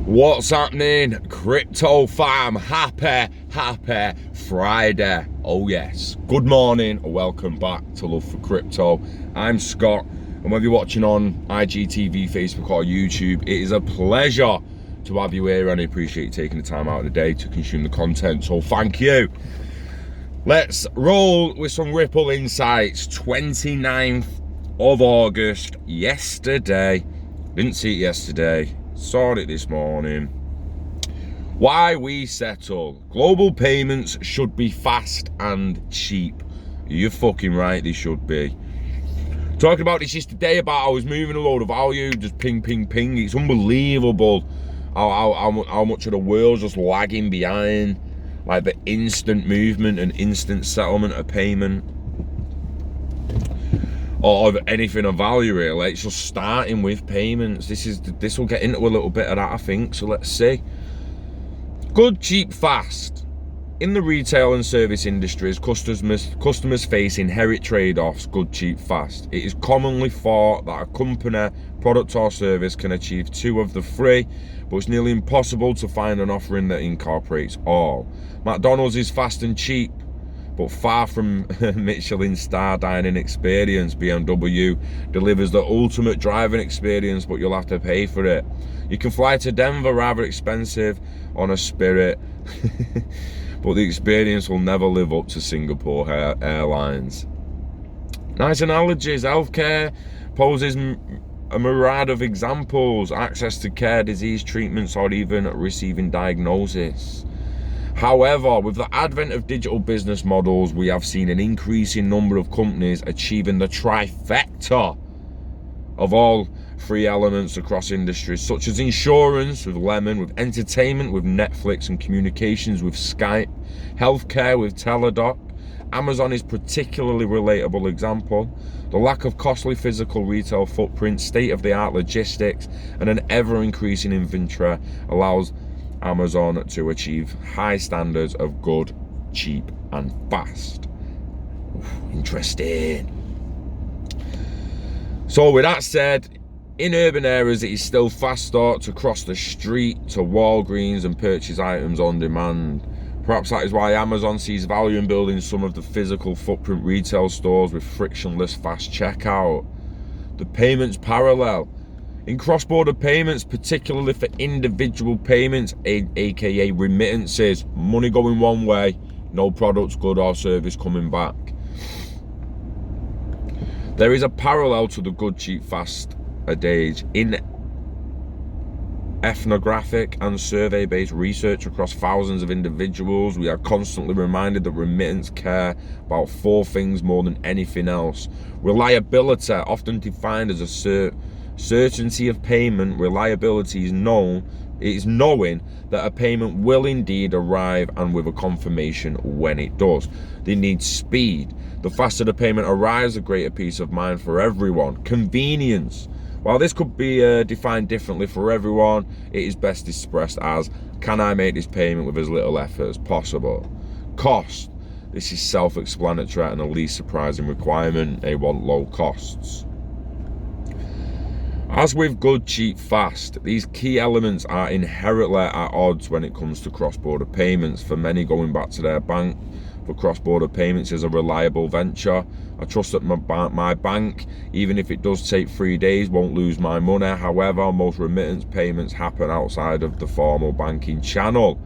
What's happening, crypto fam? Happy Friday. Oh yes, good morning and welcome back to Love for Crypto. I'm Scott, and whether you're watching on IGTV, Facebook or YouTube, it is a pleasure to have you here, and I appreciate you taking the time out of the day to consume the content, so thank you. Let's roll with some Ripple insights. 29th of August, yesterday. Didn't see it yesterday, saw it this morning. Why we settle. Global payments should be fast and cheap. You're fucking right, they should be. Talking about this yesterday, about I was moving a load of value, just ping. It's unbelievable how much of the world's just lagging behind. Like the instant movement and instant settlement of payment, or of anything of value really. It's just starting with payments. This will get into a little bit of that, I think. So let's see. Good, cheap, fast. In the retail and service industries, customers face inherent trade-offs. Good, cheap, fast. It is commonly thought that a company, product or service can achieve two of the three, but it's nearly impossible to find an offering that incorporates all. McDonald's is fast and cheap, but far from Michelin star dining experience. BMW delivers the ultimate driving experience, but you'll have to pay for it. You can fly to Denver rather expensive on a Spirit, but the experience will never live up to Singapore Airlines. Nice analogies. Healthcare poses a myriad of examples: access to care, disease treatments, or even receiving diagnosis. However, with the advent of digital business models, we have seen an increasing number of companies achieving the trifecta of all three elements across industries, such as insurance with Lemon, with entertainment with Netflix, and communications with Skype, healthcare with Teladoc. Amazon is particularly relatable example. The lack of costly physical retail footprint, state-of-the-art logistics, and an ever-increasing inventory allows Amazon to achieve high standards of good, cheap, and fast. Interesting. So with that said, in urban areas, it is still faster to cross the street to Walgreens and purchase items on demand. Perhaps that is why Amazon sees value in building some of the physical footprint retail stores with frictionless fast checkout. The payments parallel. In cross-border payments, particularly for individual payments, aka remittances, money going one way, no product, good or service coming back. There is a parallel to the good, cheap, fast adage. In ethnographic and survey-based research across thousands of individuals, we are constantly reminded that remittance care about four things more than anything else. Reliability, often defined as a certainty of payment. Reliability is knowing that a payment will indeed arrive, and with a confirmation when it does. They need speed. The faster the payment arrives, the greater peace of mind for everyone. Convenience. While this could be defined differently for everyone, it is best expressed as, can I make this payment with as little effort as possible? Cost. This is self-explanatory and the least surprising requirement. They want low costs. As with good, cheap, fast, these key elements are inherently at odds when it comes to cross-border payments. For many, going back to their bank for cross-border payments is a reliable venture. I trust that my bank, even if it does take 3 days, won't lose my money. However, most remittance payments happen outside of the formal banking channel.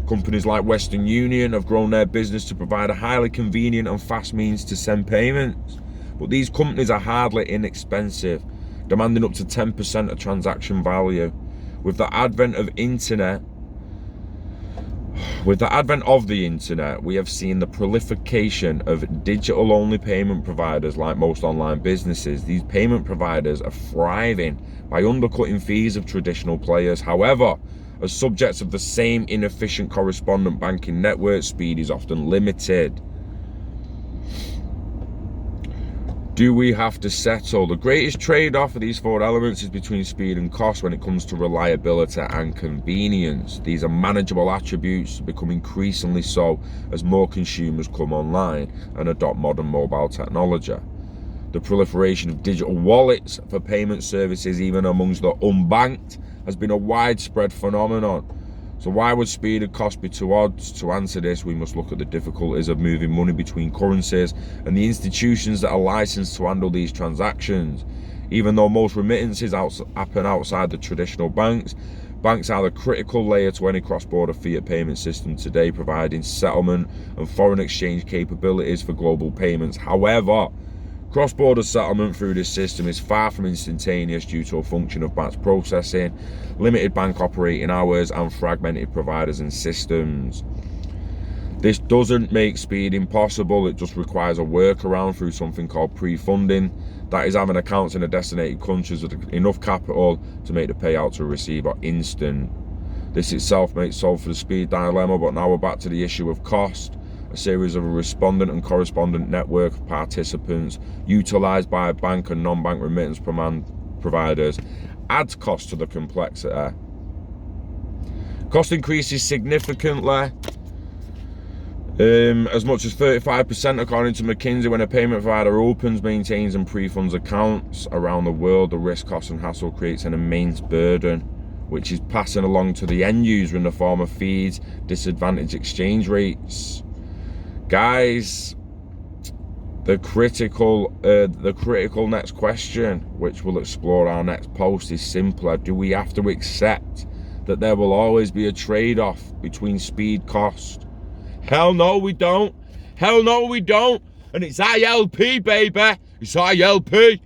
Companies like Western Union have grown their business to provide a highly convenient and fast means to send payments. But these companies are hardly inexpensive, demanding up to 10% of transaction value. With the advent of the internet, we have seen the proliferation of digital-only payment providers. Like most online businesses, these payment providers are thriving by undercutting fees of traditional players. However, as subjects of the same inefficient correspondent banking network, speed is often limited. Do we have to settle? The greatest trade-off of these four elements is between speed and cost when it comes to reliability and convenience. These are manageable attributes, become increasingly so as more consumers come online and adopt modern mobile technology. The proliferation of digital wallets for payment services, even amongst the unbanked, has been a widespread phenomenon. So why would speed and cost be two odds? To answer this, we must look at the difficulties of moving money between currencies and the institutions that are licensed to handle these transactions. Even though most remittances happen outside the traditional banks, banks are the critical layer to any cross-border fiat payment system today, providing settlement and foreign exchange capabilities for global payments. However, cross-border settlement through this system is far from instantaneous due to a function of batch processing, limited bank operating hours, and fragmented providers and systems. This doesn't make speed impossible, it just requires a workaround through something called pre-funding. That is having accounts in the designated countries with enough capital to make the payout to a receiver instant. This itself may solve for the speed dilemma, but now we're back to the issue of cost. A series of a respondent and correspondent network of participants utilised by bank and non-bank remittance providers adds cost to the complexity. Cost increases significantly, as much as 35% according to McKinsey when a payment provider opens, maintains and pre-funds accounts around the world. The risk, cost and hassle creates an immense burden, which is passing along to the end user in the form of fees, disadvantaged exchange rates. Guys, the critical next question, which we'll explore our next post, is simpler. Do we have to accept that there will always be a trade-off between speed cost? Hell no we don't. Hell no we don't. And it's ILP, baby. It's ILP.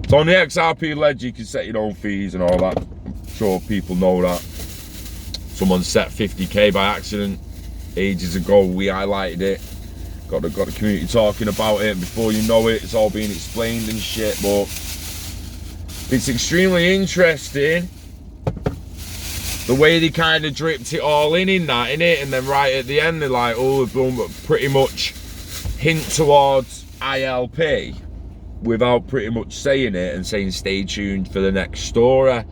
So on the XRP ledger you can set your own fees and all that. I'm sure people know that. Someone set 50k by accident ages ago. We highlighted it. Got the community talking about it. Before you know it, it's all being explained and shit. But it's extremely interesting the way they kind of dripped it all in that, innit? And then right at the end, they're like, oh, we've pretty much hint towards ILP without pretty much saying it and saying stay tuned for the next story.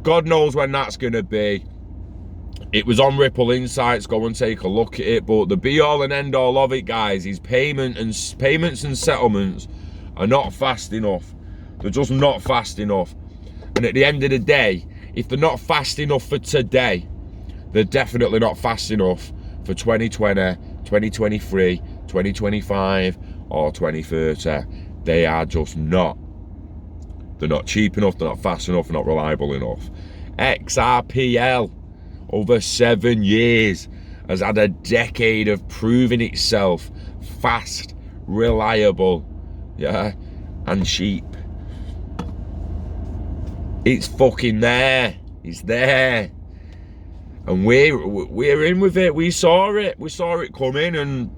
God knows when that's going to be. It was on Ripple Insights, go and take a look at it, but the be-all and end-all of it, guys, is payments and settlements are not fast enough. They're just not fast enough. And at the end of the day, if they're not fast enough for today, they're definitely not fast enough for 2020, 2023, 2025, or 2030. They are just not. They're not cheap enough, they're not fast enough, they're not reliable enough. XRPL, over 7 years, has had a decade of proving itself fast, reliable, yeah, and cheap. It's fucking there. It's there. And we're in with it. We saw it. We saw it coming, and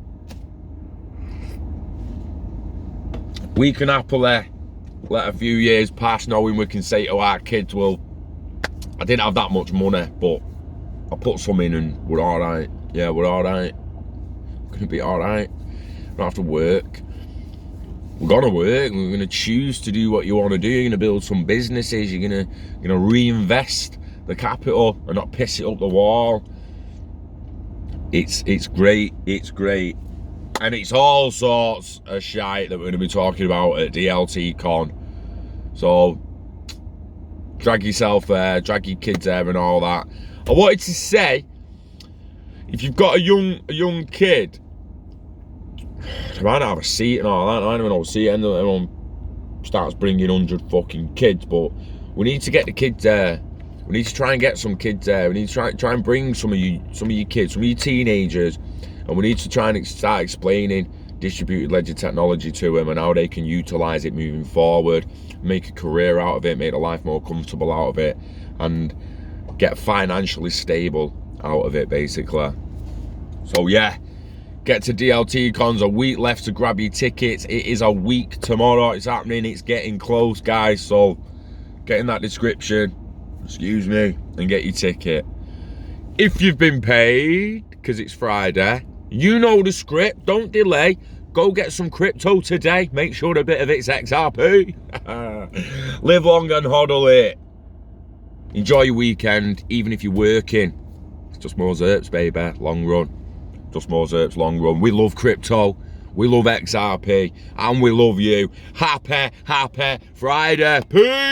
we can happily let a few years pass knowing we can say to our kids, well, I didn't have that much money, but I put some in and we're alright. Yeah, we're alright. We're gonna be alright. We don't have to work. We're gonna work. We're gonna choose to do what you want to do. You're gonna build some businesses. You're gonna reinvest the capital and not piss it up the wall. It's great. It's great. And it's all sorts of shite that we're gonna be talking about at DLTCON. So drag yourself there, drag your kids there and all that. I wanted to say, if you've got a young kid, they might not have a seat and all that. I don't even know what seat. Everyone starts bringing 100 fucking kids, but we need to get the kids there. We need to try and get some kids there. We need to try and bring some of your kids, some of your teenagers, and we need to try and start explaining distributed ledger technology to them and how they can utilize it moving forward, make a career out of it, make their life more comfortable out of it, and get financially stable out of it, basically. So yeah, get to DLTCONs. A week left to grab your tickets. It is a week tomorrow. It's happening. It's getting close, guys. So get in that description, excuse me, and get your ticket. If you've been paid, because it's Friday, you know the script. Don't delay. Go get some crypto today. Make sure a bit of it's XRP. Live long and hodl it. Enjoy your weekend, even if you're working. It's just more zerps, baby. Long run. Just more Zerps long run. We love crypto. We love XRP. And we love you. Happy Friday. Peace.